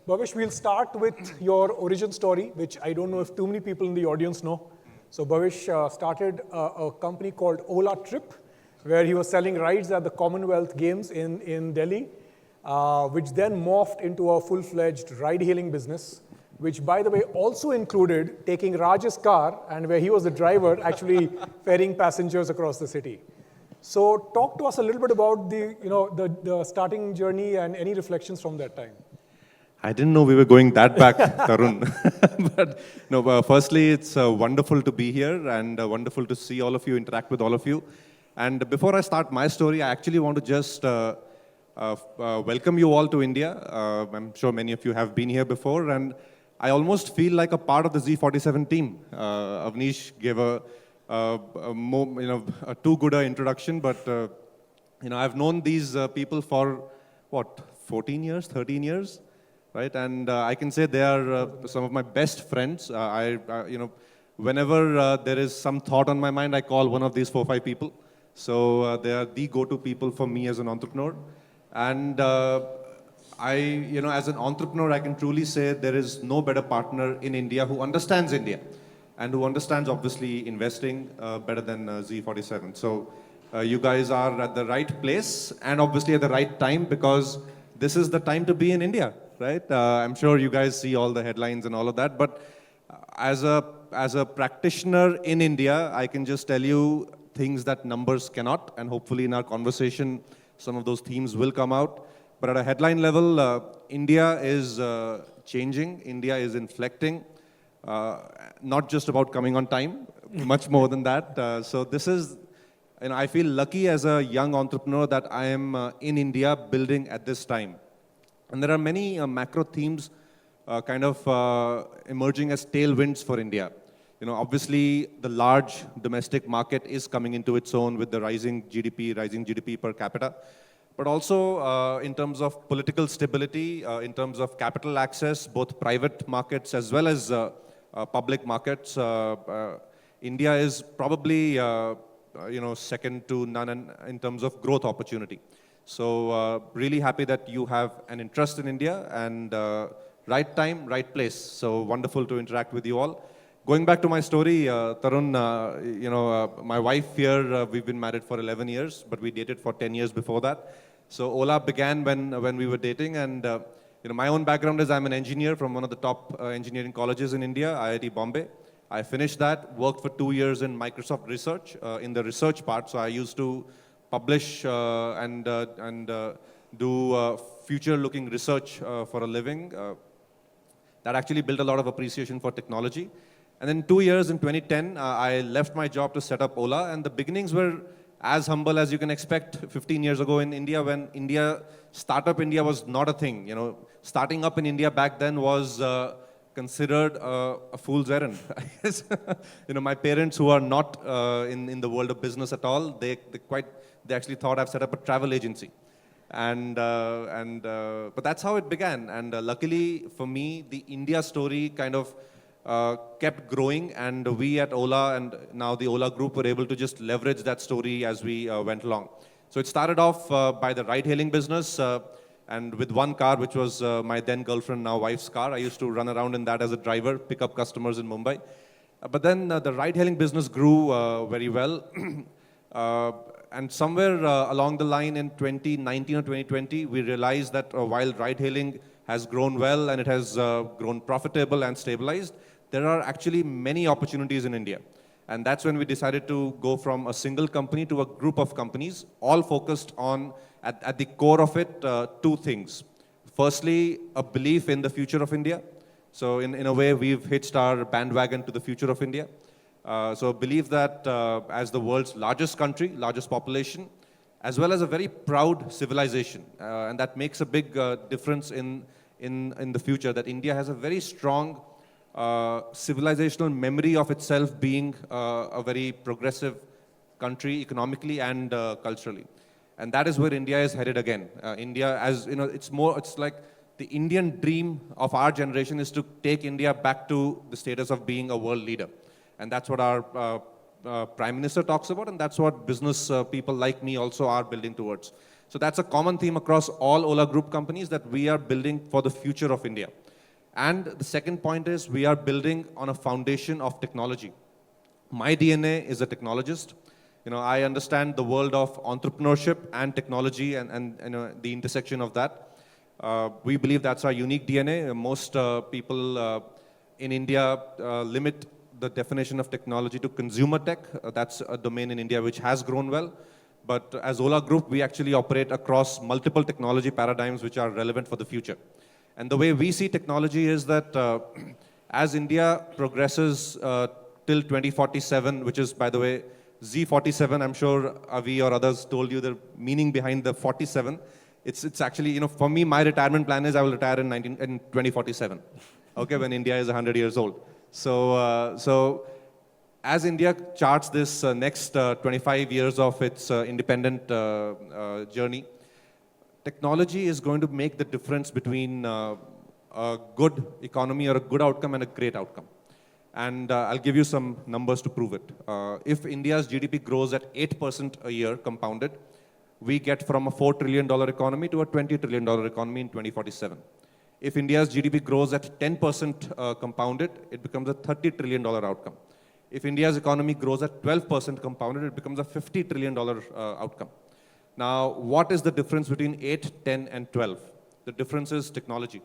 Bhavish, we'll start with your origin story, which I don't know if too many people in the audience know. So Bhavish started a company called Ola Trip, where he was selling rides at the Commonwealth Games in Delhi, which then morphed into a full-fledged ride-hailing business, which, by the way, also included taking Raj's car, and where he was the driver, actually ferrying passengers across the city. So talk to us a little bit about the starting journey and any reflections from that time. I didn't know we were going that back, Tarun. But no, firstly, it's wonderful to be here and wonderful to see all of you, interact with all of you. And before I start my story, I actually want to just welcome you all to India. I'm sure many of you have been here before, and I almost feel like a part of the Z47 team. Avnish gave a too good an introduction, but I've known these people for what, 14 years, 13 years? Right, and I can say they are some of my best friends. Whenever there is some thought on my mind, I call one of these 4-5 people. So they are the go-to people for me as an entrepreneur. And as an entrepreneur, I can truly say there is no better partner in India who understands India and who understands, obviously, investing better than Z47. So you guys are at the right place and obviously at the right time, because this is the time to be in India. Right? I'm sure you guys see all the headlines and all of that, but as a practitioner in India, I can just tell you things that numbers cannot, and hopefully in our conversation, some of those themes will come out. But at a headline level, India is changing, India is inflecting, not just about coming on time, much more than that. So this is, I feel lucky as a young entrepreneur that I am in India building at this time. And there are many macro themes emerging as tailwinds for India. Obviously, the large domestic market is coming into its own with the rising GDP per capita. But also in terms of political stability, in terms of capital access, both private markets as well as public markets, India is probably second to none in terms of growth opportunity. So really happy that you have an interest in India, and right time, right place. So wonderful to interact with you all. Going back to my story, Tarun, my wife here, we've been married for 11 years, but we dated for 10 years before that. So Ola began when we were dating, and my own background is I'm an engineer from one of the top engineering colleges in India, IIT Bombay. I finished that, worked for 2 years in Microsoft Research in the research part. So I used to publish and do future-looking research for a living. That actually built a lot of appreciation for technology. And then 2 years in 2010, I left my job to set up Ola. And the beginnings were as humble as you can expect 15 years ago in India, when startup India was not a thing. Starting up in India back then was considered a fool's errand. I guess. My parents, who are not in the world of business at all, they actually thought I've set up a travel agency. But that's how it began. And luckily for me, the India story kind of kept growing, and we at Ola and now the Ola Group were able to just leverage that story as we went along. So it started off by the ride-hailing business, and with one car, which was my then girlfriend, now wife's car. I used to run around in that as a driver, pick up customers in Mumbai. But then the ride-hailing business grew very well. And somewhere along the line in 2019 or 2020, we realized that while ride-hailing has grown well and it has grown profitable and stabilized, there are actually many opportunities in India. And that's when we decided to go from a single company to a group of companies, all focused on, at the core of it, two things. Firstly, a belief in the future of India. So in a way, we've hitched our bandwagon to the future of India. So believe that as the world's largest country, largest population, as well as a very proud civilization. And that makes a big difference in the future, that India has a very strong civilizational memory of itself being a very progressive country economically and culturally. And that is where India is headed again. India, as you know, it's like the Indian dream of our generation is to take India back to the status of being a world leader. And that's what our Prime Minister talks about, and that's what business people like me also are building towards. So that's a common theme across all Ola Group companies, that we are building for the future of India. And the second point is we are building on a foundation of technology. My DNA is a technologist. I understand the world of entrepreneurship and technology and the intersection of that. We believe that's our unique DNA. Most people in India limit the definition of technology to consumer tech. That's a domain in India which has grown well. But as Ola Group, we actually operate across multiple technology paradigms which are relevant for the future. And the way we see technology is that as India progresses till 2047, which is, by the way, Z47, I'm sure Avi or others told you the meaning behind the 47. It's actually, for me, my retirement plan is I will retire in 2047, okay, when India is 100 years old. So as India charts this next 25 years of its independent journey, technology is going to make the difference between a good economy or a good outcome and a great outcome. And I'll give you some numbers to prove it. If India's GDP grows at 8% a year compounded, we get from a $4 trillion economy to a $20 trillion economy in 2047. If India's GDP grows at 10% compounded, it becomes a $30 trillion outcome. If India's economy grows at 12% compounded, it becomes a $50 trillion outcome. Now, what is the difference between 8, 10, and 12? The difference is technology.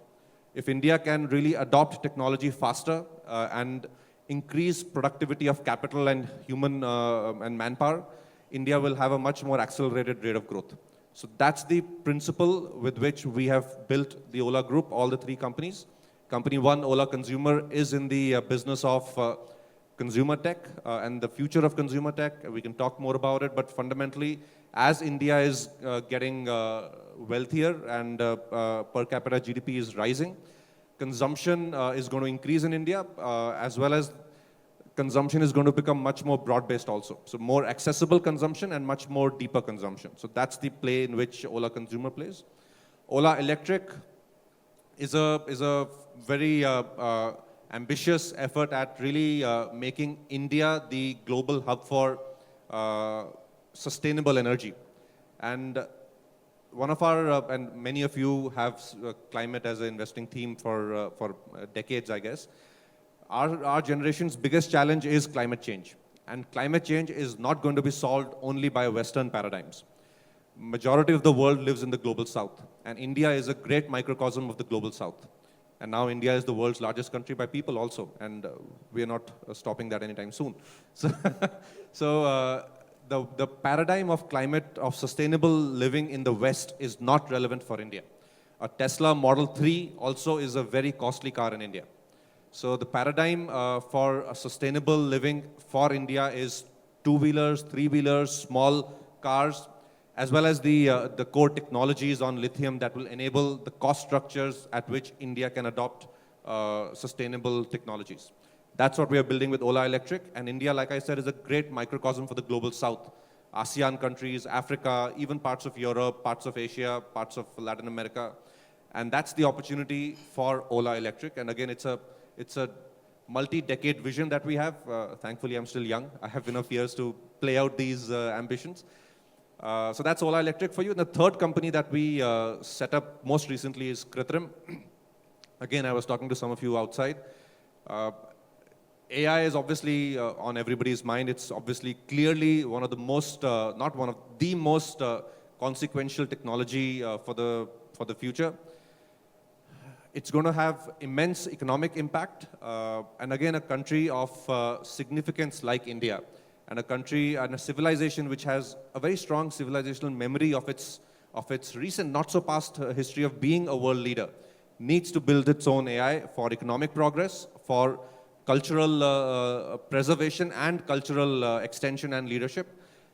If India can really adopt technology faster and increase productivity of capital and human and manpower, India will have a much more accelerated rate of growth. So that's the principle with which we have built the Ola Group, all the three companies. Company one, Ola Consumer, is in the business of consumer tech and the future of consumer tech. We can talk more about it, but fundamentally, as India is getting wealthier and per capita GDP is rising, consumption is going to increase in India, as well as consumption is going to become much more broad-based also. So more accessible consumption and much more deeper consumption. So that's the play in which Ola Consumer plays. Ola Electric is a very ambitious effort at really making India the global hub for sustainable energy. And one of our, and many of you have climate as an investing theme for decades, I guess. Our generation's biggest challenge is climate change. And climate change is not going to be solved only by Western paradigms. Majority of the world lives in the global south. And India is a great microcosm of the global south. And now India is the world's largest country by people also. And we are not stopping that anytime soon. So the paradigm of climate, of sustainable living in the West is not relevant for India. A Tesla Model 3 also is a very costly car in India. So the paradigm for a sustainable living for India is two-wheelers, three-wheelers, small cars, as well as the core technologies on lithium that will enable the cost structures at which India can adopt sustainable technologies. That's what we are building with Ola Electric. And India, like I said, is a great microcosm for the global south. ASEAN countries, Africa, even parts of Europe, parts of Asia, parts of Latin America. And that's the opportunity for Ola Electric. And again, it's a multi-decade vision that we have. Thankfully, I'm still young. I have enough years to play out these ambitions. So that's Ola Electric for you. And the third company that we set up most recently is Kritrim. Again, I was talking to some of you outside. AI is obviously on everybody's mind. It's obviously clearly one of the most, not one of the most consequential technology for the future. It's going to have immense economic impact. And again, a country of significance like India, and a country and a civilization which has a very strong civilizational memory of its recent, not so past history of being a world leader, needs to build its own AI for economic progress, for cultural preservation and cultural extension and leadership.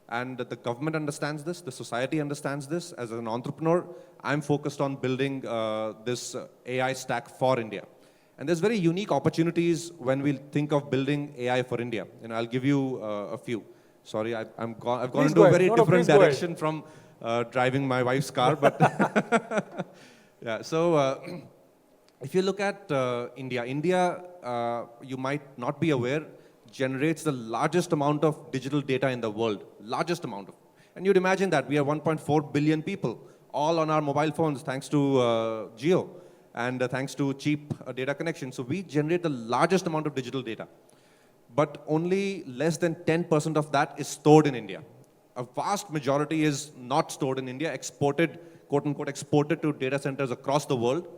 And the government understands this, the society understands this. As an entrepreneur, I'm focused on building this AI stack for India. And there's very unique opportunities when we think of building AI for India. And I'll give you a few. Sorry, I've gone into a very different direction from driving my wife's car. But yeah, so if you look at India, you might not be aware, generates the largest amount of digital data in the world. Largest amount of. And you'd imagine that we are 1.4 billion people, all on our mobile phones, thanks to Geo, and thanks to cheap data connection. So we generate the largest amount of digital data. But only less than 10% of that is stored in India. A vast majority is not stored in India, exported, quote unquote, exported to data centers across the world.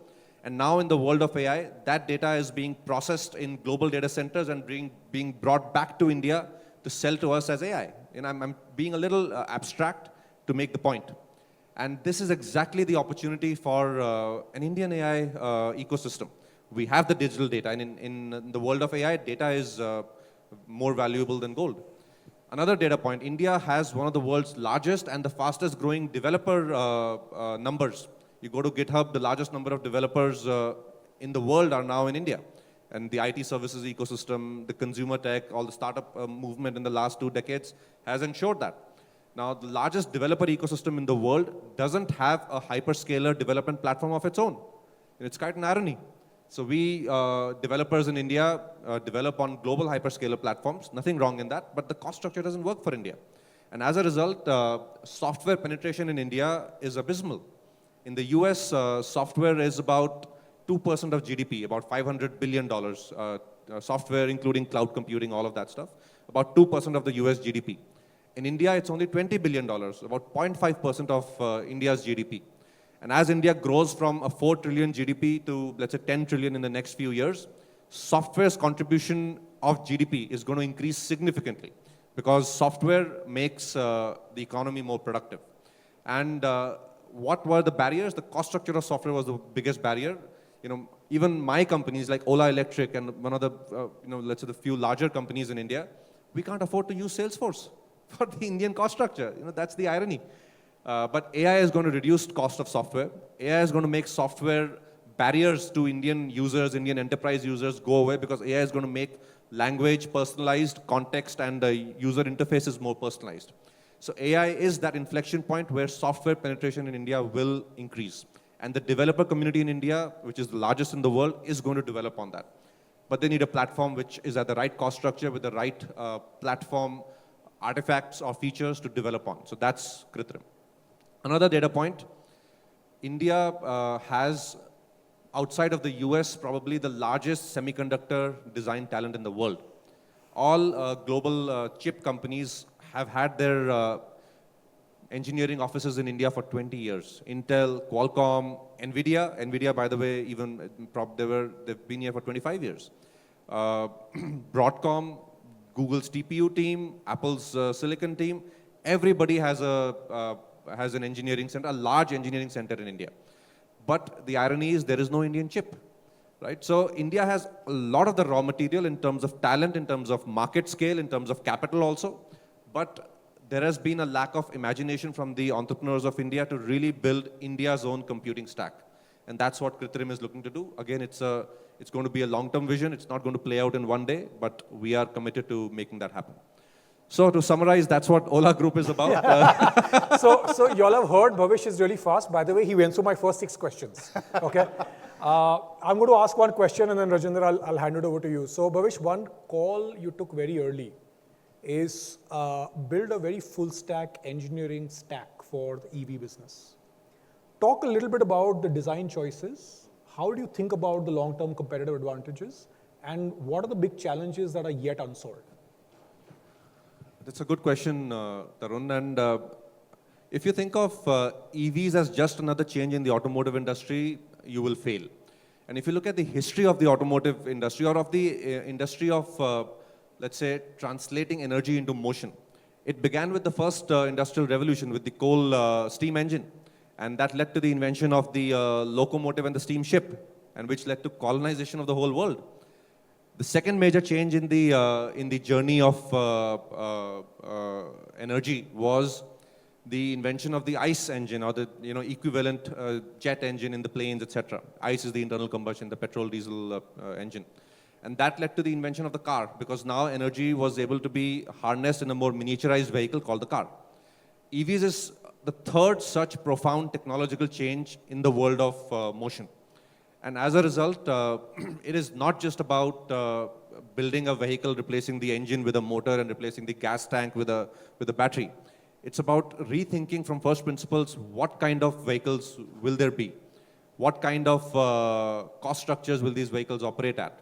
And now in the world of AI, that data is being processed in global data centers and being brought back to India to sell to us as AI. And I'm being a little abstract to make the point. And this is exactly the opportunity for an Indian AI ecosystem. We have the digital data, and in the world of AI, data is more valuable than gold. Another data point, India has one of the world's largest and the fastest growing developer numbers. You go to GitHub, the largest number of developers in the world are now in India. And the IT services ecosystem, the consumer tech, all the startup movement in the last 2 decades has ensured that. Now, the largest developer ecosystem in the world doesn't have a hyperscaler development platform of its own. And it's quite an irony. So we, developers in India, develop on global hyperscaler platforms. Nothing wrong in that, but the cost structure doesn't work for India. And as a result, software penetration in India is abysmal. In the US, software is about 2% of GDP, about $500 billion. Software, including cloud computing, all of that stuff, about 2% of the US GDP. In India, it's only $20 billion, about 0.5% of India's GDP. And as India grows from a 4 trillion GDP to, let's say, 10 trillion in the next few years, software's contribution of GDP is going to increase significantly because software makes the economy more productive. And what were the barriers? The cost structure of software was the biggest barrier. You know, even my companies like Ola Electric and one of the, let's say the few larger companies in India, we can't afford to use Salesforce for the Indian cost structure. You know, that's the irony. But AI is going to reduce cost of software. AI is going to make software barriers to Indian users, Indian enterprise users go away because AI is going to make language personalized, context, and the user interfaces more personalized. So AI is that inflection point where software penetration in India will increase. And the developer community in India, which is the largest in the world, is going to develop on that. But they need a platform which is at the right cost structure with the right platform artifacts or features to develop on. So that's Kritrim. Another data point, India has, outside of the US, probably the largest semiconductor design talent in the world. All global chip companies have had their engineering offices in India for 20 years. Intel, Qualcomm, NVIDIA, by the way, even they've been here for 25 years. Broadcom, Google's TPU team, Apple's silicon team, everybody has an engineering center, a large engineering center in India. But the irony is there is no Indian chip, right? So India has a lot of the raw material in terms of talent, in terms of market scale, in terms of capital also. But there has been a lack of imagination from the entrepreneurs of India to really build India's own computing stack. And that's what Kritrim is looking to do. Again, it's going to be a long-term vision. It's not going to play out in one day, but we are committed to making that happen. So to summarize, that's what Ola Group is about. So you all have heard Bhavish is really fast. By the way, he went through my first 6 questions. Okay. I'm going to ask one question and then Rajinder, I'll hand it over to you. So Bhavish, one call you took very early is build a very full stack engineering stack for the EV business. Talk a little bit about the design choices. How do you think about the long-term competitive advantages? And what are the big challenges that are yet unsolved? That's a good question, Tarun. And if you think of EVs as just another change in the automotive industry, you will fail. And if you look at the history of the automotive industry or of the industry of, let's say, translating energy into motion, it began with the first industrial revolution with the coal steam engine. And that led to the invention of the locomotive and the steamship, and which led to colonization of the whole world. The second major change in the journey of energy was the invention of the ICE engine, or the equivalent jet engine in the planes, etc. ICE is the internal combustion, the petrol diesel engine. And that led to the invention of the car, because now energy was able to be harnessed in a more miniaturized vehicle called the car. EVs is the third such profound technological change in the world of motion. And as a result, it is not just about building a vehicle, replacing the engine with a motor and replacing the gas tank with a battery. It's about rethinking from first principles, what kind of vehicles will there be? What kind of cost structures will these vehicles operate at?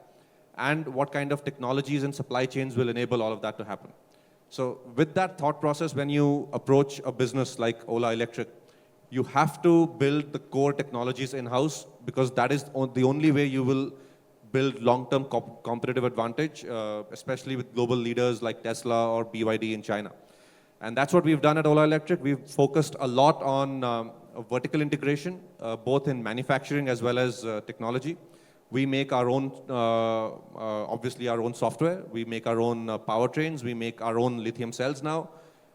And what kind of technologies and supply chains will enable all of that to happen? So with that thought process, when you approach a business like Ola Electric, you have to build the core technologies in-house, because that is the only way you will build long-term competitive advantage, especially with global leaders like Tesla or BYD in China. And that's what we've done at Ola Electric. We've focused a lot on vertical integration, both in manufacturing as well as technology. We make our own, obviously our own software. We make our own powertrains. We make our own lithium cells now.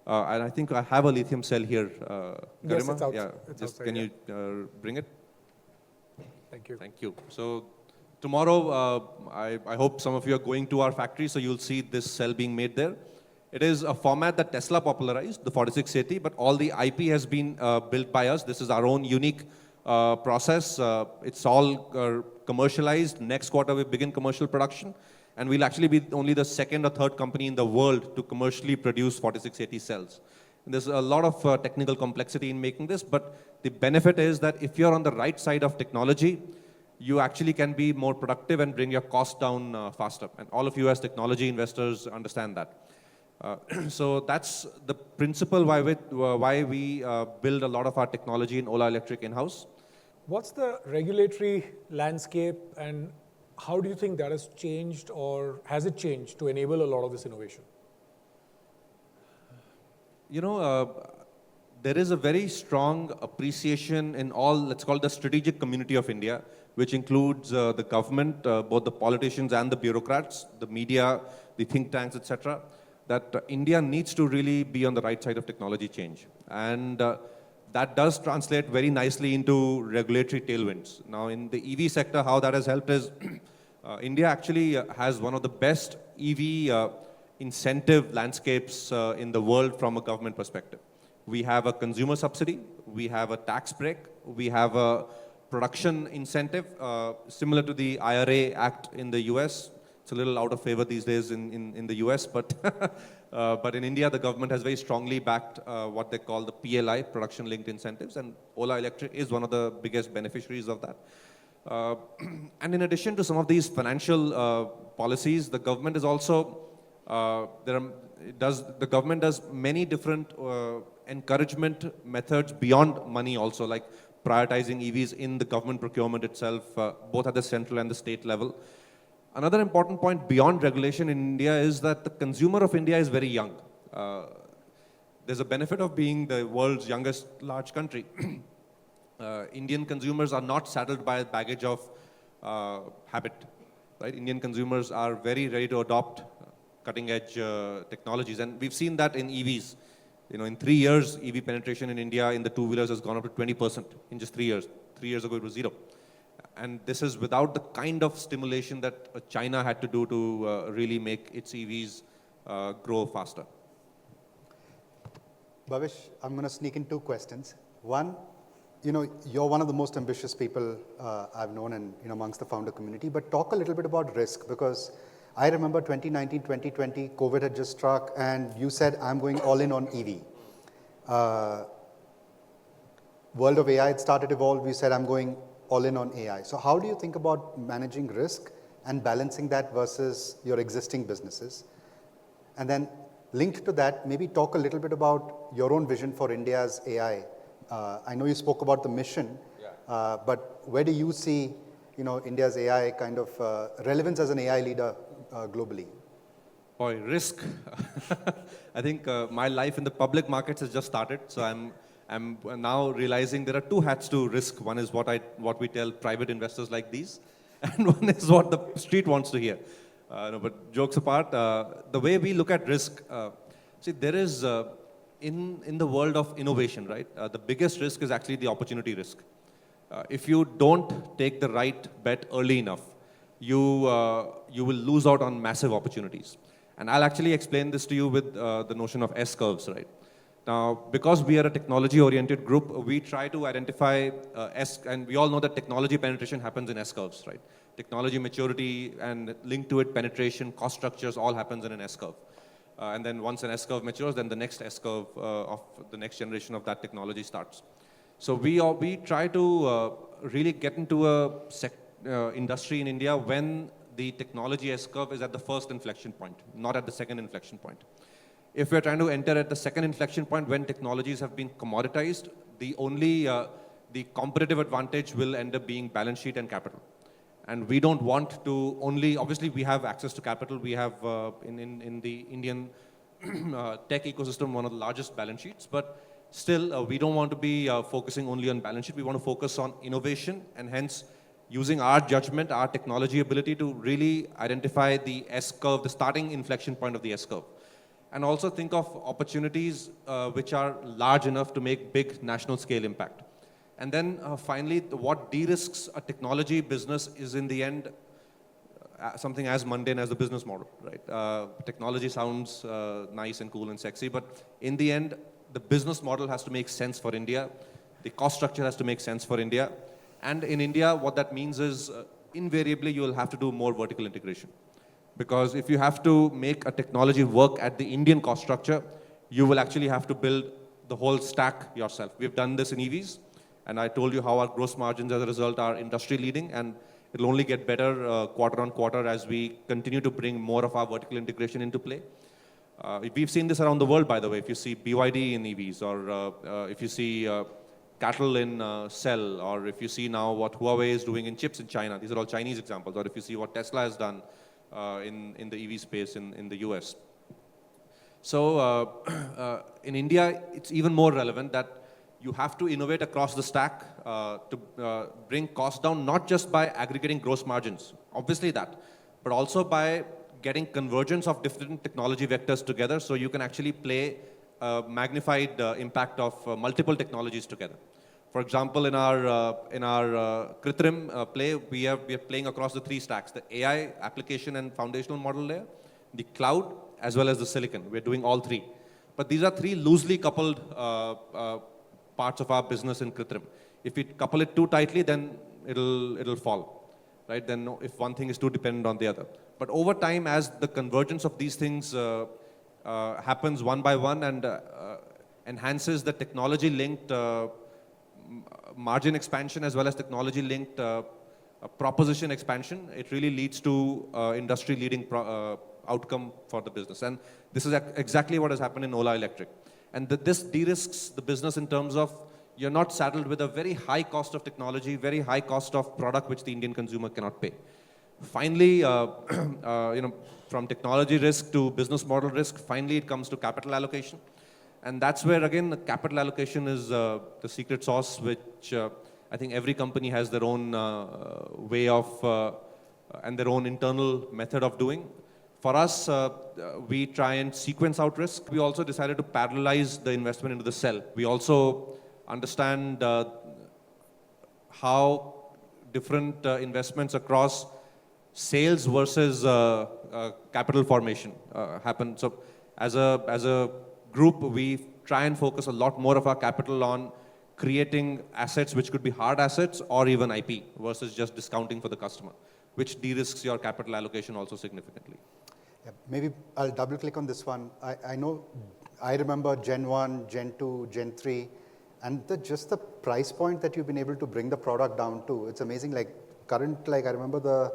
And I think I have a lithium cell here. Yes, Garima? it's outside. Yeah, It's just outside, can yeah. you bring it? Thank you. Thank you. So tomorrow, I hope some of you are going to our factory, so you'll see this cell being made there. It is a format that Tesla popularized, the 4680, but all the IP has been built by us. This is our own unique process. It's all commercialized. Next quarter, we begin commercial production. And we'll actually be only the second or third company in the world to commercially produce 4680 cells. And there's a lot of technical complexity in making this, but the benefit is that if you're on the right side of technology, you actually can be more productive and bring your cost down faster. And all of you as technology investors understand that. So that's the principle why we build a lot of our technology in Ola Electric in-house. What's the regulatory landscape, and how do you think that has changed, or has it changed to enable a lot of this innovation? You know, there is a very strong appreciation in all, let's call it the strategic community of India, which includes the government, both the politicians and the bureaucrats, the media, the think tanks, etc., that India needs to really be on the right side of technology change. And that does translate very nicely into regulatory tailwinds. Now, in the EV sector, how that has helped is India actually has one of the best EV incentive landscapes in the world from a government perspective. We have a consumer subsidy, we have a tax break, we have a production incentive similar to the IRA Act in the US. It's a little out of favor these days in the US, but in India, the government has very strongly backed what they call the PLI, production-linked incentives, and Ola Electric is one of the biggest beneficiaries of that. And in addition to some of these financial policies, the government is also, the government does many different encouragement methods beyond money also, like prioritizing EVs in the government procurement itself, both at the central and the state level. Another important point beyond regulation in India is that the consumer of India is very young. There's a benefit of being the world's youngest large country. Indian consumers are not saddled by a baggage of habit. Right? Indian consumers are very ready to adopt cutting-edge technologies, and we've seen that in EVs. You know, in 3 years, EV penetration in India in the two-wheelers has gone up to 20% in just 3 years. 3 years ago, it was 0. And this is without the kind of stimulation that China had to do to really make its EVs grow faster. Bhavish, I'm going to sneak in 2 questions. One, you know, you're one of the most ambitious people I've known and amongst the founder community, but talk a little bit about risk, because I remember 2019, 2020, COVID had just struck, and you said, I'm going all in on EV. World of AI had started to evolve, you said, I'm going all in on AI. So how do you think about managing risk and balancing that versus your existing businesses? And then linked to that, maybe talk a little bit about your own vision for India's AI. I know you spoke about the mission, but where do you see India's AI kind of relevance as an AI leader globally? Boy, risk. I think my life in the public markets has just started, so I'm now realizing there are 2 hats to risk. One is what we tell private investors like these, and one is what the street wants to hear. No, but jokes apart, the way we look at risk, see, there is, in the world of innovation, right, the biggest risk is actually the opportunity risk. If you don't take the right bet early enough, you will lose out on massive opportunities. And I'll actually explain this to you with the notion of S-curves, right? Now, because we are a technology-oriented group, we try to identify and we all know that technology penetration happens in S-curves, right? Technology maturity and linked to it penetration, cost structures, all happens in an S-curve. And then once an S-curve matures, then the next S-curve of the next generation of that technology starts. So we try to really get into a industry in India when the technology S-curve is at the first inflection point, not at the second inflection point. If we're trying to enter at the second inflection point when technologies have been commoditized, the competitive advantage will end up being balance sheet and capital. And we don't want to only, obviously we have access to capital. We have in the Indian tech ecosystem one of the largest balance sheets, but still we don't want to be focusing only on balance sheet. We want to focus on innovation and hence using our judgment, our technology ability to really identify the S-curve, the starting inflection point of the S-curve. And also think of opportunities which are large enough to make big national scale impact. And then finally, what de-risks a technology business is in the end something as mundane as the business model, right? Technology sounds nice and cool and sexy, but in the end, the business model has to make sense for India. The cost structure has to make sense for India. And in India, what that means is invariably you will have to do more vertical integration. Because if you have to make a technology work at the Indian cost structure, you will actually have to build the whole stack yourself. We've done this in EVs, and I told you how our gross margins as a result are industry leading, and it'll only get better quarter on quarter as we continue to bring more of our vertical integration into play. We've seen this around the world, by the way. If you see BYD in EVs, or if you see cattle in cell, or if you see now what Huawei is doing in chips in China, these are all Chinese examples, or if you see what Tesla has done in the EV space in the US. So in India, it's even more relevant that you have to innovate across the stack to bring costs down, not just by aggregating gross margins, obviously that, but also by getting convergence of different technology vectors together so you can actually play a magnified impact of multiple technologies together. For example, in our Kritrim play, we are playing across the three stacks: the AI application and foundational model layer, the cloud, as well as the silicon. We're doing all three. But these are three loosely coupled parts of our business in Kritrim. If we couple it too tightly, then it'll fall, right? Then if one thing is too dependent on the other. But over time, as the convergence of these things happens one by one and enhances the technology-linked margin expansion as well as technology-linked proposition expansion, it really leads to industry-leading outcome for the business. And this is exactly what has happened in Ola Electric. And this de-risks the business in terms of you're not saddled with a very high cost of technology, very high cost of product which the Indian consumer cannot pay. Finally, from technology risk to business model risk, finally it comes to capital allocation. And that's where, again, the capital allocation is the secret sauce, which I think every company has their own way of and their own internal method of doing. For us, we try and sequence out risk. We also decided to parallelize the investment into the cell. We also understand how different investments across sales versus capital formation happen. So as a group, we try and focus a lot more of our capital on creating assets which could be hard assets or even IP versus just discounting for the customer, which de-risks your capital allocation also significantly. Yeah, maybe I'll double click on this one. I remember Gen 1, Gen 2, Gen 3, and just the price point that you've been able to bring the product down to, it's amazing. Like I remember the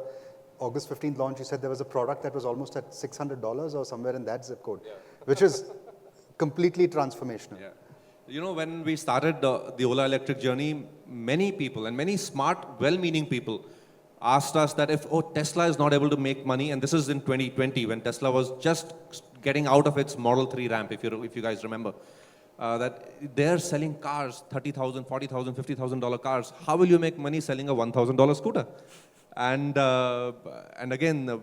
August 15th launch, you said there was a product that was almost at $600 or somewhere in that zip code, which is completely transformational. Yeah. You know, when we started the Ola Electric journey, many people and many smart, well-meaning people asked us that if, Tesla is not able to make money, and this is in 2020 when Tesla was just getting out of its Model 3 ramp, if you guys remember, that they're selling cars, $30,000, $40,000, $50,000 cars. How will you make money selling a $1,000 scooter? And again,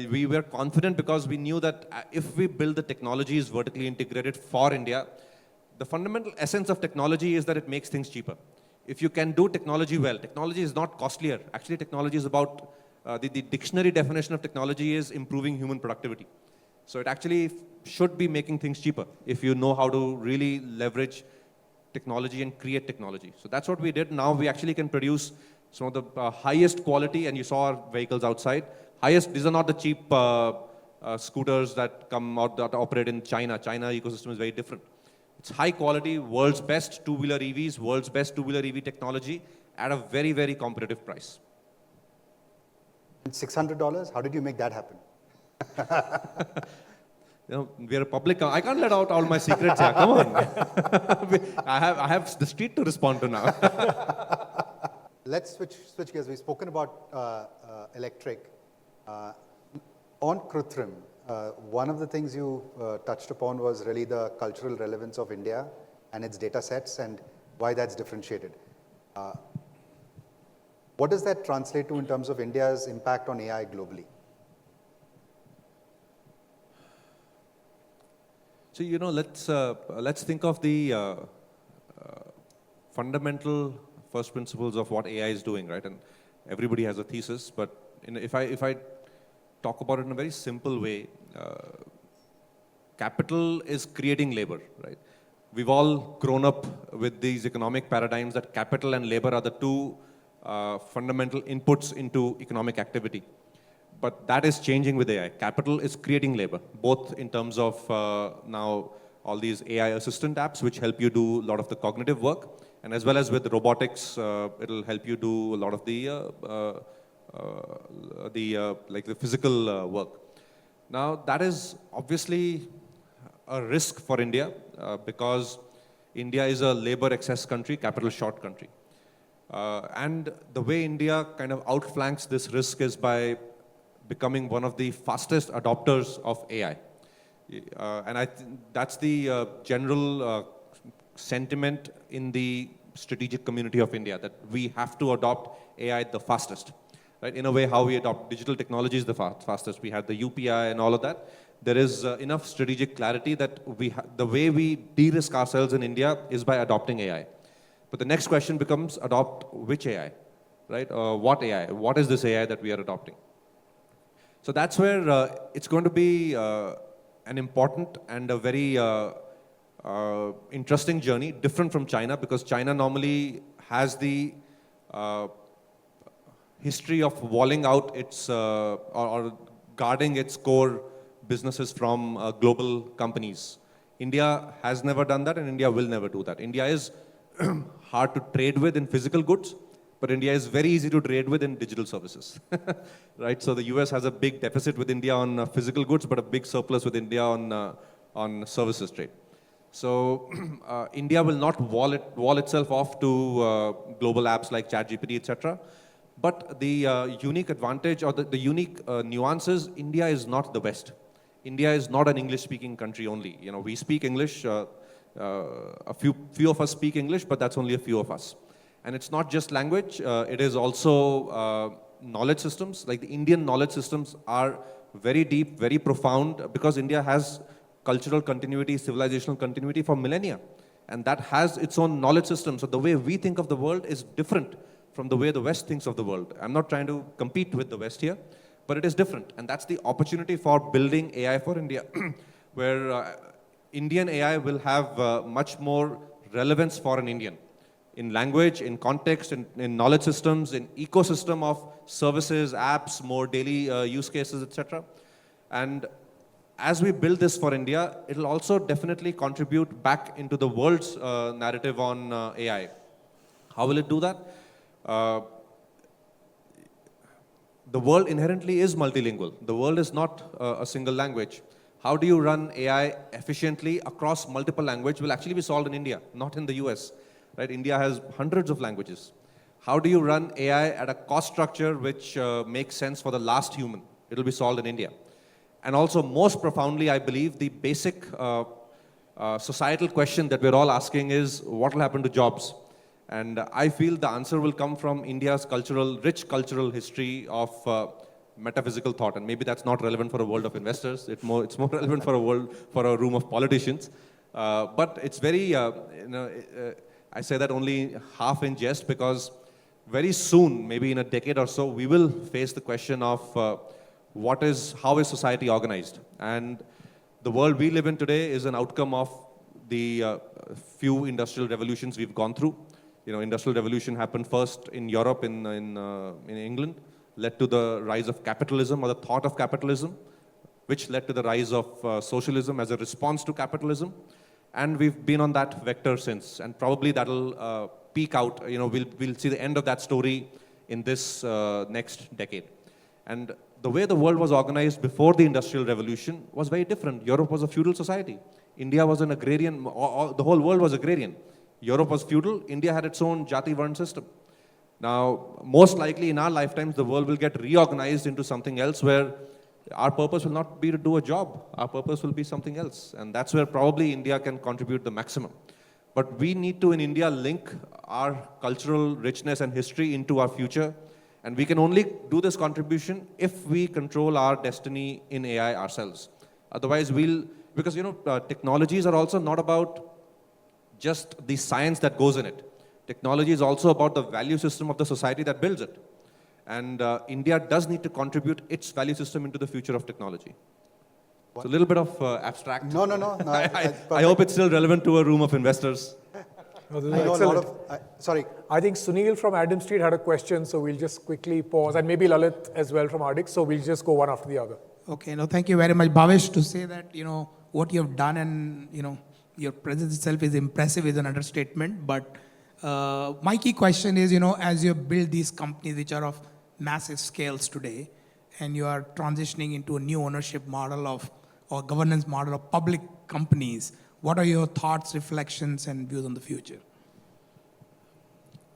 we were confident because we knew that if we build the technologies vertically integrated for India, the fundamental essence of technology is that it makes things cheaper. If you can do technology well, technology is not costlier. Actually, technology is about, the dictionary definition of technology is improving human productivity. So it actually should be making things cheaper if you know how to really leverage technology and create technology. So that's what we did. Now we actually can produce some of the highest quality, and you saw our vehicles outside. These are not the cheap scooters that come out that operate in China. China ecosystem is very different. It's high quality, world's best two-wheeler EVs, world's best two-wheeler EV technology at a very, very competitive price. $600, how did you make that happen? We're a public. I can't let out all my secrets here. Come on. I have the street to respond to now. Let's switch gears. We've spoken about electric. On Krutrim, one of the things you touched upon was really the cultural relevance of India and its data sets and why that's differentiated. What does that translate to in terms of India's impact on AI globally? So, let's think of the fundamental first principles of what AI is doing, right? And everybody has a thesis, but if I talk about it in a very simple way, capital is creating labor, right? We've all grown up with these economic paradigms that capital and labor are the two fundamental inputs into economic activity. But that is changing with AI. Capital is creating labor, both in terms of now all these AI assistant apps, which help you do a lot of the cognitive work, and as well as with robotics, it'll help you do a lot of the physical work. Now, that is obviously a risk for India because India is a labor excess country, capital short country. And the way India kind of outflanks this risk is by becoming one of the fastest adopters of AI. And that's the general sentiment in the strategic community of India, that we have to adopt AI the fastest. Right? In a way, how we adopt digital technologies the fastest. We had the UPI and all of that. There is enough strategic clarity that the way we de-risk ourselves in India is by adopting AI. But the next question becomes, adopt which AI, right? What AI? What is this AI that we are adopting? So that's where it's going to be an important and a very interesting journey, different from China, because China normally has the history of walling out its or guarding its core businesses from global companies. India has never done that, and India will never do that. India is hard to trade with in physical goods, but India is very easy to trade with in digital services, right? So the US has a big deficit with India on physical goods, but a big surplus with India on services trade. So India will not wall itself off to global apps like ChatGPT, etc. But the unique advantage or the unique nuance is India is not the West. India is not an English-speaking country only. You know, we speak English. A few of us speak English, but that's only a few of us. And it's not just language. It is also knowledge systems. Like the Indian knowledge systems are very deep, very profound, because India has cultural continuity, civilizational continuity for millennia. And that has its own knowledge system. So the way we think of the world is different from the way the West thinks of the world. I'm not trying to compete with the West here, but it is different. And that's the opportunity for building AI for India, where Indian AI will have much more relevance for an Indian in language, in context, in knowledge systems, in ecosystem of services, apps, more daily use cases, etc. And as we build this for India, it'll also definitely contribute back into the world's narrative on AI. How will it do that? The world inherently is multilingual. The world is not a single language. How do you run AI efficiently across multiple languages will actually be solved in India, not in the US. Right? India has hundreds of languages. How do you run AI at a cost structure which makes sense for the last human? It'll be solved in India. And also, most profoundly, I believe, the basic societal question that we're all asking is, what will happen to jobs? And I feel the answer will come from India's rich cultural history of metaphysical thought. And maybe that's not relevant for a world of investors. It's more relevant for a room of politicians. But it's very, I say that only half in jest, because very soon, maybe in a decade or so, we will face the question of how is society organized? And the world we live in today is an outcome of the few industrial revolutions we've gone through. You know, industrial revolution happened first in Europe, in England, led to the rise of capitalism or the thought of capitalism, which led to the rise of socialism as a response to capitalism. And we've been on that vector since. And probably that'll peak out. We'll see the end of that story in this next decade. And the way the world was organized before the Industrial Revolution was very different. Europe was a feudal society. India was an agrarian, the whole world was agrarian. Europe was feudal, India had its own Jati Varn system. Now, most likely in our lifetimes, the world will get reorganized into something else where our purpose will not be to do a job. Our purpose will be something else. And that's where probably India can contribute the maximum. But we need to, in India, link our cultural richness and history into our future. And we can only do this contribution if we control our destiny in AI ourselves. Otherwise, because technologies are also not about just the science that goes in it. Technology is also about the value system of the society that builds it. And India does need to contribute its value system into the future of technology. It's a little bit of abstract. No. I hope it's still relevant to a room of investors. No, this is I know a lot excellent. of, sorry. I think Sunil from Adam Street had a question, so we'll just quickly pause, and maybe Lalit as well from Arctic, so we'll just go one after the other. Okay, no, thank you very much, Bhavish. To say that, what you have done and, your presence itself is impressive is an understatement. But my key question is, as you build these companies which are of massive scales today, and you are transitioning into a new ownership model or governance model of public companies, what are your thoughts, reflections, and views on the future?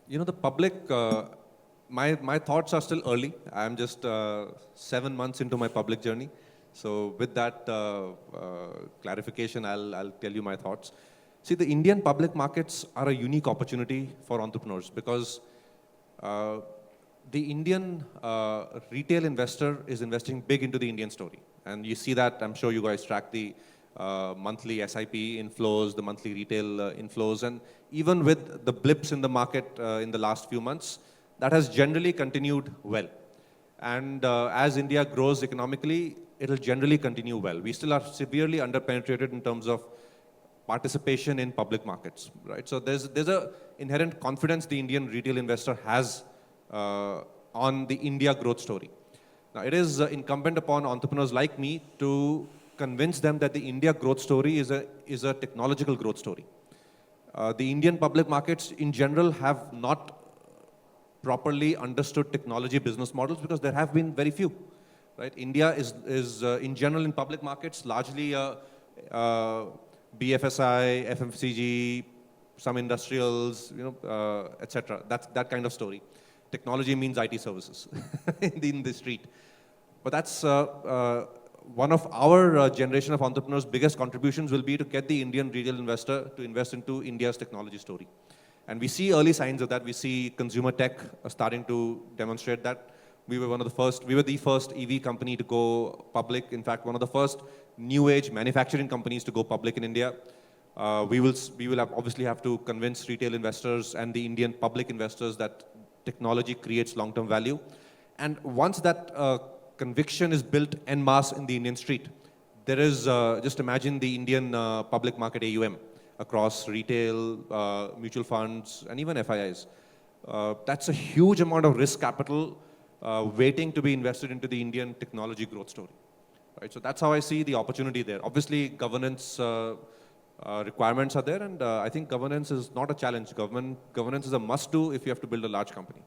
The public, my thoughts are still early. I'm just 7 months into my public journey. So with that clarification, I'll tell you my thoughts. See, the Indian public markets are a unique opportunity for entrepreneurs because the Indian retail investor is investing big into the Indian story. And you see that, I'm sure you guys track the monthly SIP inflows, the monthly retail inflows, and even with the blips in the market in the last few months, that has generally continued well. And as India grows economically, it'll generally continue well. We still are severely underpenetrated in terms of participation in public markets, right? So there's a inherent confidence the Indian retail investor has on the India growth story. Now, it is incumbent upon entrepreneurs like me to convince them that the India growth story is a technological growth story. The Indian public markets in general have not properly understood technology business models because there have been very few. Right? India is in general in public markets largely BFSI, FMCG, some industrials, etc. That's that kind of story. Technology means IT services in the street. But that's one of our generation of entrepreneurs' biggest contributions will be to get the Indian retail investor to invest into India's technology story. And we see early signs of that. We see consumer tech starting to demonstrate that. We were the first EV company to go public. In fact, one of the first new age manufacturing companies to go public in India. We will obviously have to convince retail investors and the Indian public investors that technology creates long-term value. And once that conviction is built en masse in the Indian street, there is, just imagine the Indian public market AUM across retail, mutual funds, and even FIIs. That's a huge amount of risk capital waiting to be invested into the Indian technology growth story. Right? So that's how I see the opportunity there. Obviously, governance requirements are there, and I think governance is not a challenge. Governance is a must-do if you have to build a large company.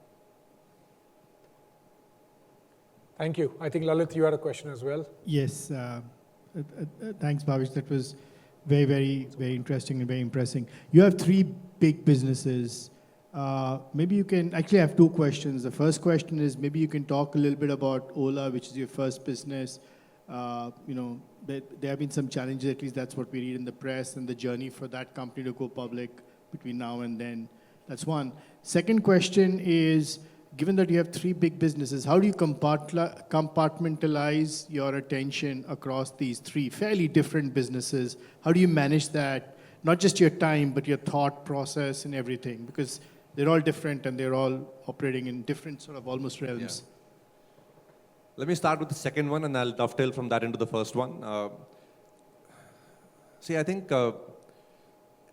Thank you. I think, Lalit, you had a question as well. Yes. Thanks, Bhavish. That was very, very, very interesting and very impressive. You have 3 big businesses. Maybe you can, actually I have 2 questions. The first question is maybe you can talk a little bit about Ola, which is your first business. There have been some challenges, at least that's what we read in the press, and the journey for that company to go public between now and then. That's one. Second question is, given that you have 3 big businesses, how do you compartmentalize your attention across these 3 fairly different businesses? How do you manage that? Not just your time, but your thought process and everything, because they're all different and they're all operating in different sort of almost realms. Yeah. Let me start with the second one, and I'll dovetail from that into the first one. I think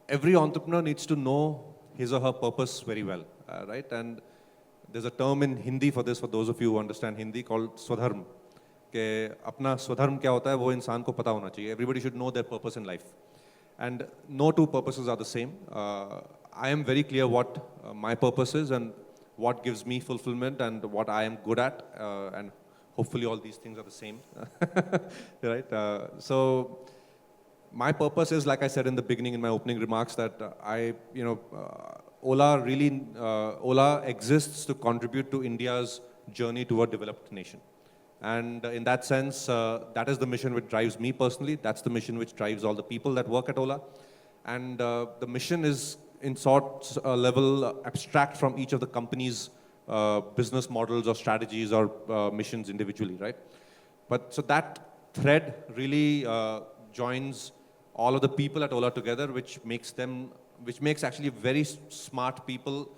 every entrepreneur needs to know his or her purpose very well, right? And there's a term in Hindi for this, for those of you who understand Hindi, called Swadharma. कि अपना स्वधर्म क्या होता है वो इंसान को पता होना चाहिए. Everybody should know their purpose in life. And no two purposes are the same. I am very clear what my purpose is and what gives me fulfillment and what I am good at. And hopefully all these things are the same. Right? So my purpose is, like I said in the beginning in my opening remarks, that Ola exists to contribute to India's journey to a developed nation. And in that sense, that is the mission which drives me personally. That's the mission which drives all the people that work at Ola. And the mission is in sorts level abstract from each of the company's business models or strategies or missions individually, right? But so that thread really joins all of the people at Ola together, which makes actually very smart people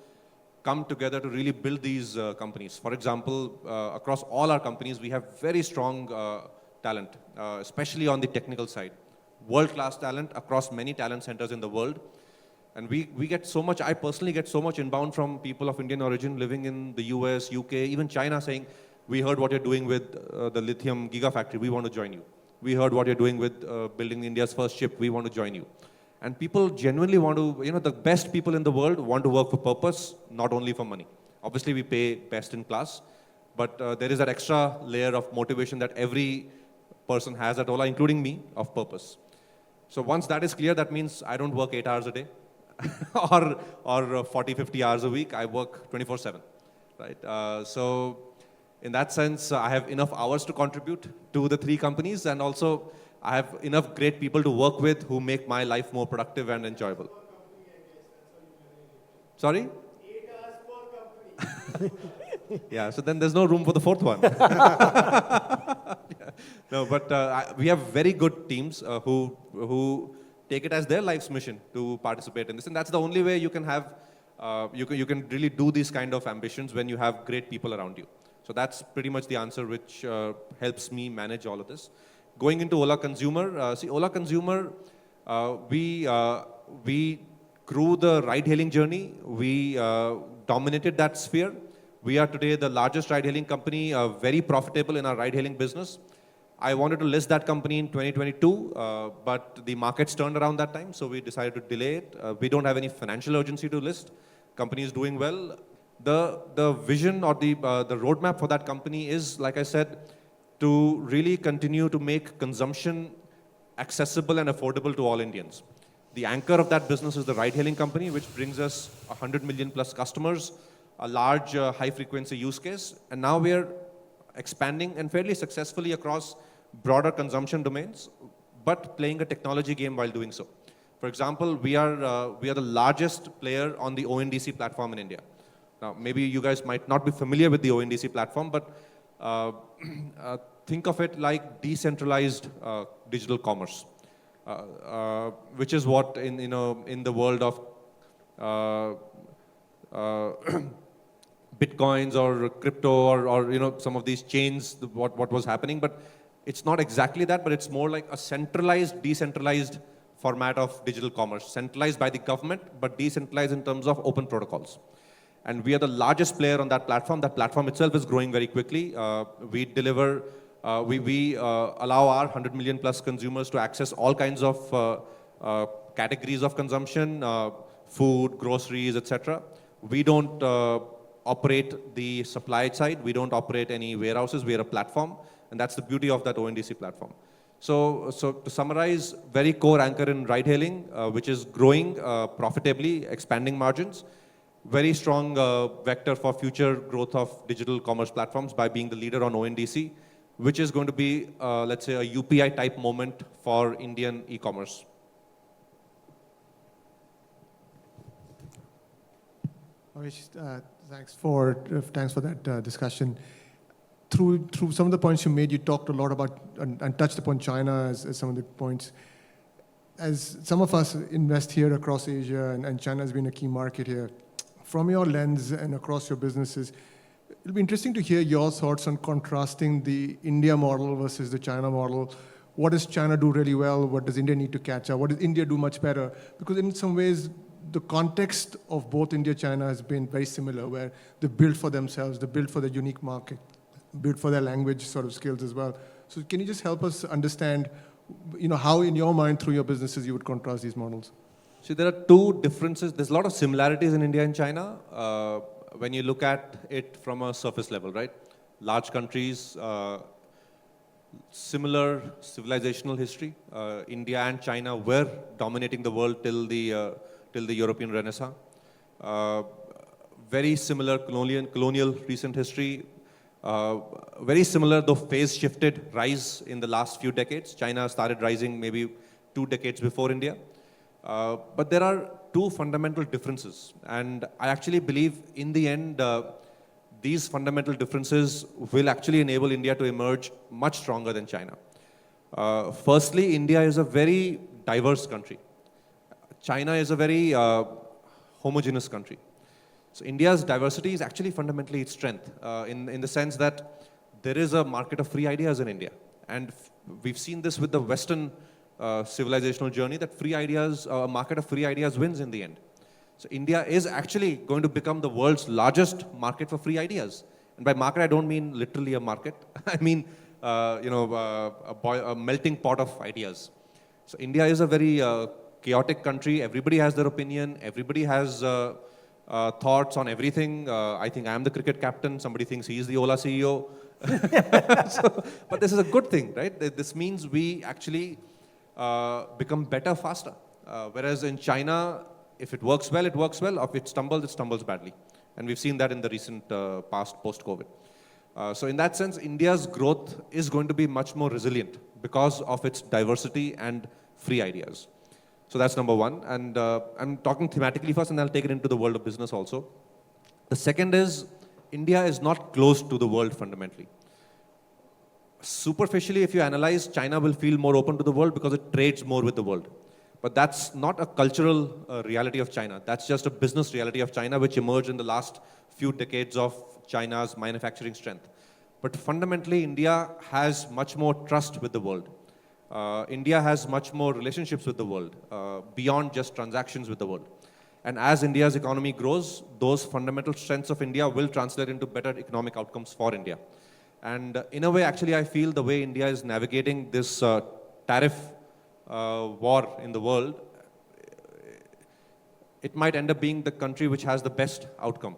come together to really build these companies. For example, across all our companies, we have very strong talent, especially on the technical side. World-class talent across many talent centers in the world. And we get so much, I personally get so much inbound from people of Indian origin living in the US, UK, even China saying, we heard what you're doing with the lithium gigafactory, we want to join you. We heard what you're doing with building India's first chip, we want to join you. And people genuinely want to, the best people in the world want to work for purpose, not only for money. Obviously, we pay best in class, but there is that extra layer of motivation that every person has at Ola, including me, of purpose. So once that is clear, that means I don't work 8 hours a day or 40, 50 hours a week. I work 24/7, right? So in that sense, I have enough hours to contribute to the 3 companies, and also I have enough great people to work with who make my life more productive and enjoyable. Sorry? 8 hours per company. Yeah, so then there's no room for the 4th one. Yeah. No, but we have very good teams who take it as their life's mission to participate in this, and that's the only way you can have, you can really do these kind of ambitions when you have great people around you. So that's pretty much the answer which helps me manage all of this. Going into Ola Consumer, Ola Consumer, we grew the ride-hailing journey. We dominated that sphere. We are today the largest ride-hailing company, very profitable in our ride-hailing business. I wanted to list that company in 2022, but the markets turned around that time, so we decided to delay it. We don't have any financial urgency to list. Company is doing well. The vision or the roadmap for that company is, like I said, to really continue to make consumption accessible and affordable to all Indians. The anchor of that business is the ride-hailing company, which brings us 100 million plus customers, a large high-frequency use case, and now we are expanding and fairly successfully across broader consumption domains, but playing a technology game while doing so. For example, we are the largest player on the ONDC platform in India. Now, maybe you guys might not be familiar with the ONDC platform, but think of it like decentralized digital commerce, which is what in the world of Bitcoins or crypto or some of these chains, what was happening, but it's not exactly that, but it's more like a centralized, decentralized format of digital commerce, centralized by the government, but decentralized in terms of open protocols. And we are the largest player on that platform. That platform itself is growing very quickly. We deliver, we allow our 100 million plus consumers to access all kinds of categories of consumption, food, groceries, etc. We don't operate the supply side. We don't operate any warehouses. We are a platform, and that's the beauty of that ONDC platform. So to summarize, very core anchor in ride-hailing, which is growing profitably, expanding margins. Very strong vector for future growth of digital commerce platforms by being the leader on ONDC, which is going to be, let's say, a UPI type moment for Indian e-commerce. Bhavish, thanks for that discussion. Through some of the points you made, you talked a lot about and touched upon China as some of the points. As some of us invest here across Asia, and China has been a key market here, from your lens and across your businesses, it'll be interesting to hear your thoughts on contrasting the India model versus the China model. What does China do really well? What does India need to catch up? What does India do much better? Because in some ways, the context of both India and China has been very similar, where they build for themselves, they build for the unique market. built for their language sort of skills as well. So can you just help us understand, how in your mind through your businesses you would contrast these models? See, there are two differences. There's a lot of similarities in India and China when you look at it from a surface level, right? Large countries, similar civilizational history. India and China were dominating the world till the European Renaissance. Very similar colonial recent history. Very similar, though phase shifted rise in the last few decades. China started rising maybe 2 decades before India. But there are two fundamental differences. And I actually believe in the end, these fundamental differences will actually enable India to emerge much stronger than China. Firstly, India is a very diverse country. China is a very homogeneous country. So India's diversity is actually fundamentally its strength in the sense that there is a market of free ideas in India. And we've seen this with the Western civilizational journey, that free ideas, a market of free ideas wins in the end. So India is actually going to become the world's largest market for free ideas. And by market, I don't mean literally a market. I mean, a melting pot of ideas. So India is a very chaotic country. Everybody has their opinion. Everybody has thoughts on everything. I think I'm the cricket captain. Somebody thinks he's the Ola CEO. But this is a good thing, right? This means we actually become better faster. Whereas in China, if it works well, it works well. If it stumbles badly. And we've seen that in the recent past, post-COVID. So in that sense, India's growth is going to be much more resilient because of its diversity and free ideas. So that's number one. And I'm talking thematically first, and I'll take it into the world of business also. The second is, India is not closed to the world fundamentally. Superficially, if you analyze, China will feel more open to the world because it trades more with the world. But that's not a cultural reality of China. That's just a business reality of China, which emerged in the last few decades of China's manufacturing strength. But fundamentally, India has much more trust with the world. India has much more relationships with the world, beyond just transactions with the world. And as India's economy grows, those fundamental strengths of India will translate into better economic outcomes for India. And in a way, actually, I feel the way India is navigating this tariff war in the world, it might end up being the country which has the best outcome.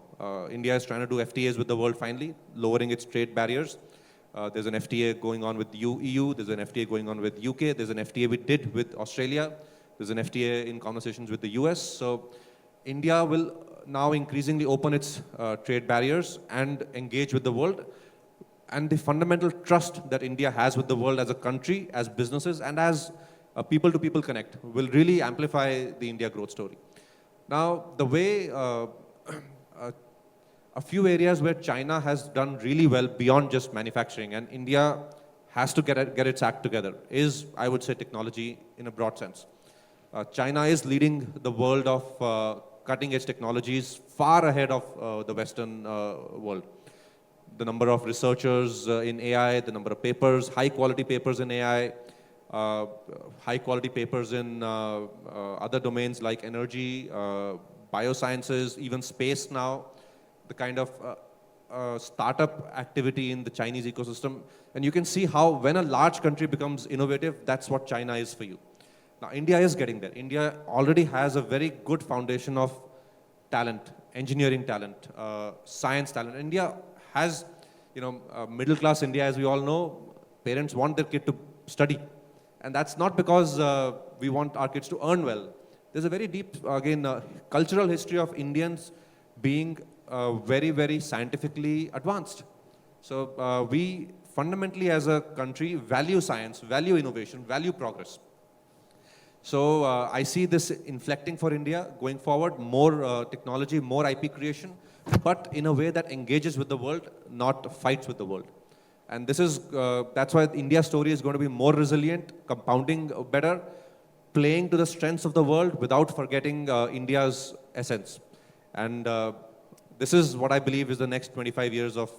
India is trying to do FTAs with the world finally, lowering its trade barriers. There's an FTA going on with EU, there's an FTA going on with UK, there's an FTA we did with Australia, there's an FTA in conversations with the US. So India will now increasingly open its trade barriers and engage with the world. And the fundamental trust that India has with the world as a country, as businesses, and as people-to-people connect will really amplify the India growth story. Now, the way a few areas where China has done really well beyond just manufacturing, and India has to get its act together, is, I would say, technology in a broad sense. China is leading the world of cutting-edge technologies far ahead of the Western world. The number of researchers in AI, the number of papers, high-quality papers in AI, high-quality papers in other domains like energy, biosciences, even space now, the kind of startup activity in the Chinese ecosystem. And you can see how when a large country becomes innovative, that's what China is for you. Now, India is getting there. India already has a very good foundation of talent, engineering talent, science talent. India has, middle-class India, as we all know, parents want their kid to study. And that's not because we want our kids to earn well. There's a very deep, again, cultural history of Indians being very, very scientifically advanced. So we fundamentally as a country value science, value innovation, value progress. So I see this inflecting for India going forward, more technology, more IP creation, but in a way that engages with the world, not fights with the world. And this is, that's why India's story is going to be more resilient, compounding better, playing to the strengths of the world without forgetting India's essence. And this is what I believe is the next 25 years of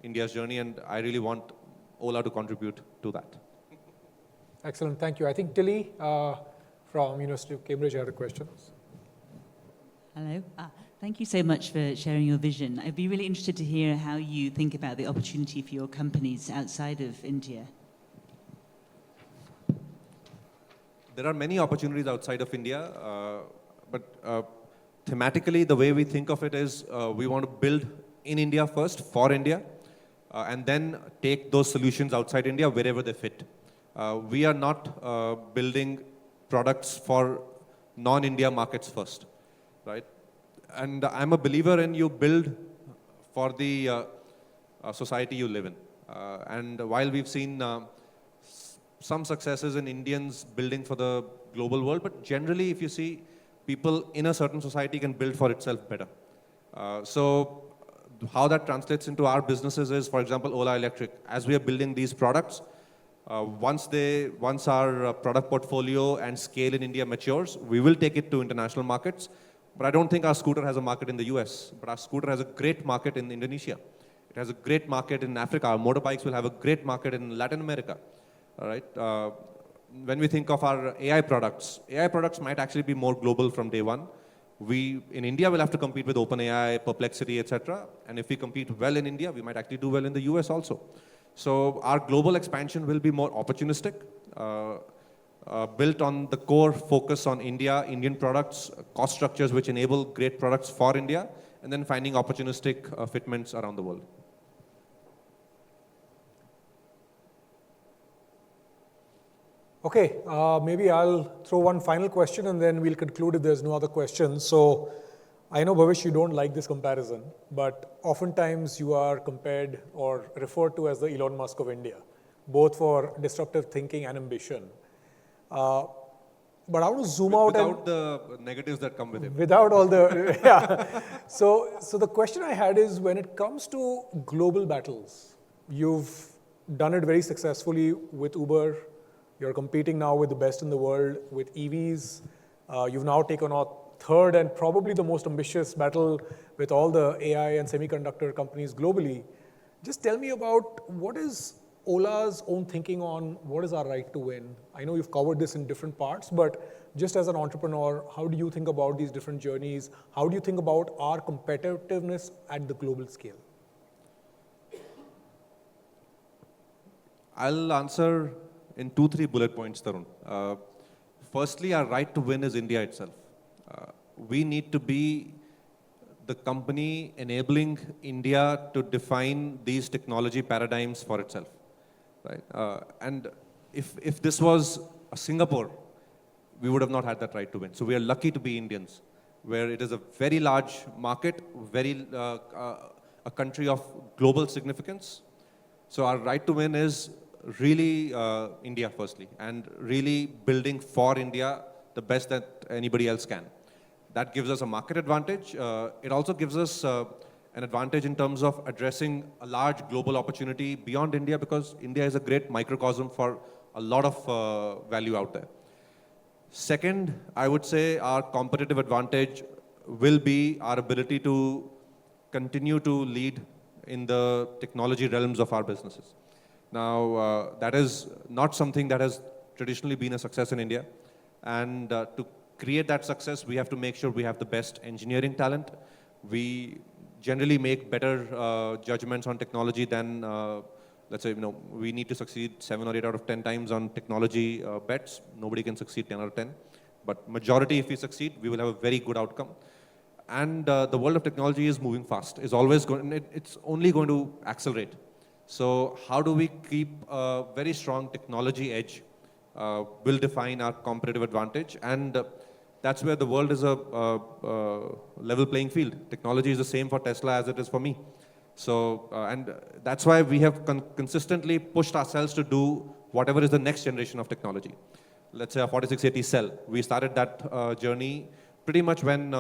India's journey, and I really want Ola to contribute to that. Excellent, thank you. I think Tilly from University of Cambridge had a question. Hello. Thank you so much for sharing your vision. I'd be really interested to hear how you think about the opportunity for your companies outside of India. There are many opportunities outside of India, but thematically, the way we think of it is we want to build in India first, for India, and then take those solutions outside India wherever they fit. We are not building products for non-India markets first, right? And I'm a believer in you build for the society you live in. And while we've seen some successes in Indians building for the global world, but generally, if you see, people in a certain society can build for itself better. So how that translates into our businesses is, for example, Ola Electric. As we are building these products, once our product portfolio and scale in India matures, we will take it to international markets. But I don't think our scooter has a market in the US, but our scooter has a great market in Indonesia. It has a great market in Africa. Our motorbikes will have a great market in Latin America. All right. When we think of our AI products might actually be more global from day one. We, in India, will have to compete with OpenAI, Perplexity, etc. And if we compete well in India, we might actually do well in the US also. So our global expansion will be more opportunistic, built on the core focus on India, Indian products, cost structures which enable great products for India, and then finding opportunistic fitments around the world. Okay, maybe I'll throw one final question and then we'll conclude if there's no other questions. So I know, Bhavish, you don't like this comparison, but oftentimes you are compared or referred to as the Elon Musk of India, both for disruptive thinking and ambition. But I want to zoom out without the negatives that come with it. Without all the, yeah. So the question I had is, when it comes to global battles, you've done it very successfully with Uber. You're competing now with the best in the world with EVs. You've now taken on third and probably the most ambitious battle with all the AI and semiconductor companies globally. Just tell me about what is Ola's own thinking on what is our right to win? I know you've covered this in different parts, but just as an entrepreneur, how do you think about these different journeys? How do you think about our competitiveness at the global scale? I'll answer in 2-3 bullet points, Tarun. Firstly, our right to win is India itself. We need to be the company enabling India to define these technology paradigms for itself. Right? And if this was a Singapore, we would have not had that right to win. So we are lucky to be Indians, where it is a very large market, a country of global significance. So our right to win is really India firstly, and really building for India the best that anybody else can. That gives us a market advantage. It also gives us an advantage in terms of addressing a large global opportunity beyond India, because India is a great microcosm for a lot of value out there. Second, I would say our competitive advantage will be our ability to continue to lead in the technology realms of our businesses. Now, that is not something that has traditionally been a success in India. And to create that success, we have to make sure we have the best engineering talent. We generally make better judgments on technology than, let's say, we need to succeed 7 or 8 out of 10 times on technology bets. Nobody can succeed 10 out of 10. But majority, if we succeed, we will have a very good outcome. And the world of technology is moving fast. It's only going to accelerate. So how do we keep a very strong technology edge will define our competitive advantage. And that's where the world is a level playing field. Technology is the same for Tesla as it is for me. So, and that's why we have consistently pushed ourselves to do whatever is the next generation of technology. Let's say a 4680 cell. We started that journey pretty much when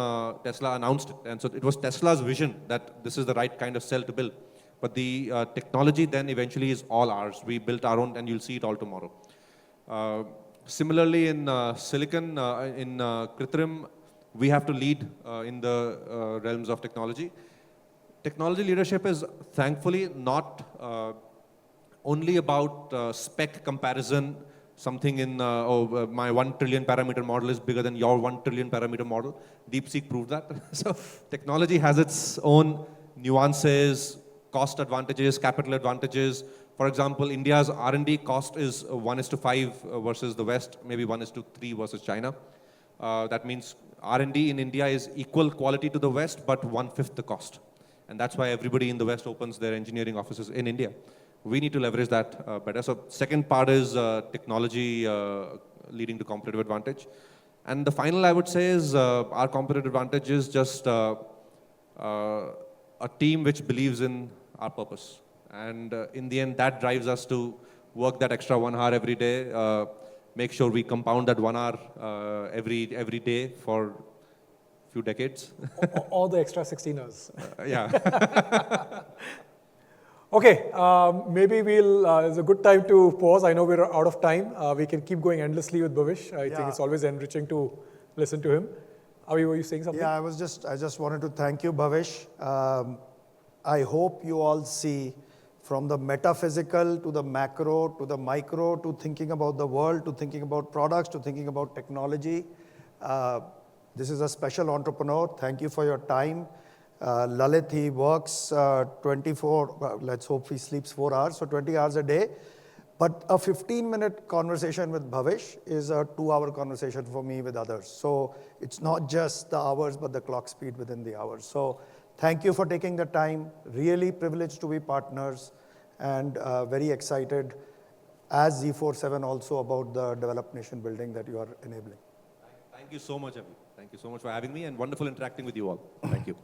Tesla announced it. And so it was Tesla's vision that this is the right kind of cell to build. But the technology then eventually is all ours. We built our own, and you'll see it all tomorrow. Similarly, in silicon, in Kritrim, we have to lead in the realms of technology. Technology leadership is thankfully not only about spec comparison, something in, my 1 trillion parameter model is bigger than your 1 trillion parameter model. DeepSeek proved that. So technology has its own nuances, cost advantages, capital advantages. For example, India's R&D cost is 1:5 versus the West, maybe 1:3 versus China. That means R&D in India is equal quality to the West, but 1/5 the cost. And that's why everybody in the West opens their engineering offices in India. We need to leverage that better. So second part is technology leading to competitive advantage. And the final, I would say, is our competitive advantage is just a team which believes in our purpose. And in the end, that drives us to work that extra 1 hour every day, make sure we compound that 1 hour every day for a few decades. Or the extra 16 hours. Yeah. Okay, maybe it's a good time to pause. I know we're out of time. We can keep going endlessly with Bhavish. I think it's always enriching to listen to him. Were you saying something? Yeah, I just wanted to thank you, Bhavish. I hope you all see from the metaphysical to the macro to the micro to thinking about the world to thinking about products to thinking about technology. This is a special entrepreneur. Thank you for your time. Lalit, he works 24, let's hope he sleeps 4 hours, so 20 hours a day. But a 15-minute conversation with Bhavish is a 2-hour conversation for me with others. So it's not just the hours, but the clock speed within the hours. So thank you for taking the time. Really privileged to be partners and very excited as Z47 also about the developed nation building that you are enabling. Thank you so much, Avi. Thank you so much for having me and wonderful interacting with you all. Thank you.